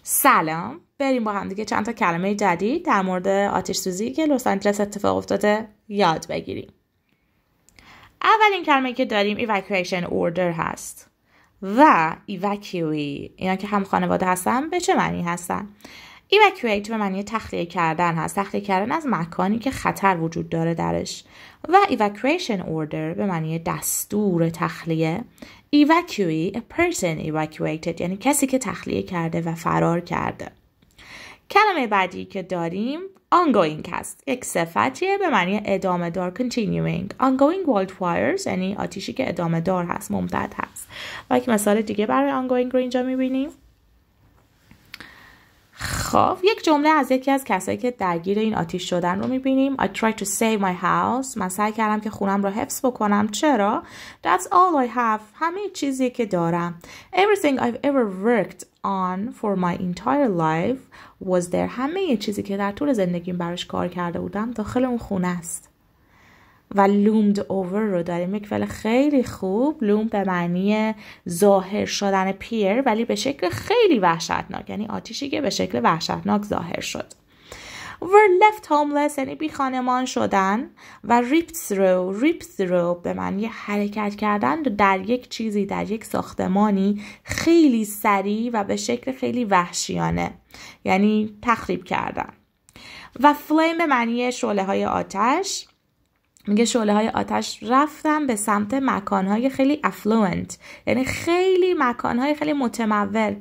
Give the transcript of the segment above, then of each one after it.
سلام، بریم با هم دیگه چند تا کلمه جدید در مورد آتش سوزی که لس آنجلس اتفاق افتاده یاد بگیریم. اولین کلمه که داریم evacuation order هست و evacuee، اینا که هم خانواده هستن به چه معنی هستن؟ evacuate به معنی تخلیه کردن هست، تخلیه کردن از مکانی که خطر وجود داره درش، و evacuation order به معنی دستور تخلیه. evacuee a person evacuated یعنی کسی که تخلیه کرده و فرار کرده. کلمه بعدی که داریم ongoing هست، یک صفتیه به معنی ادامه دار continuing. ongoing wildfires یعنی آتیشی که ادامه دار هست، ممتد هست. و یک مثال دیگه برای ongoing رو اینجا میبینیم. خب یک جمله از یکی از کسایی که درگیر این آتیش شدن رو میبینیم. I tried to save my house. من سعی کردم که خونم رو حفظ بکنم. چرا؟ That's all I have. همه چیزی که دارم. Everything I've ever worked on for my entire life was there. همه چیزی که در طول زندگیم براش کار کرده بودم داخل اون خونه است. و loomed over رو داریم، یک فعل خیلی خوب. loom به معنی ظاهر شدن پیر ولی به شکل خیلی وحشتناک، یعنی آتیشی که به شکل وحشتناک ظاهر شد. were left homeless یعنی بی خانمان شدن. و rip through به معنی حرکت کردن در یک چیزی، در یک ساختمانی خیلی سریع و به شکل خیلی وحشیانه، یعنی تخریب کردن. و flame به معنی شعله های آتش. میگه شعله های آتش رفتن به سمت مکانهای خیلی affluent، یعنی خیلی مکانهای خیلی متمول،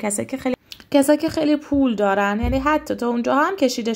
کسایی که خیلی پول دارن، یعنی حتی تا اونجا هم کشیده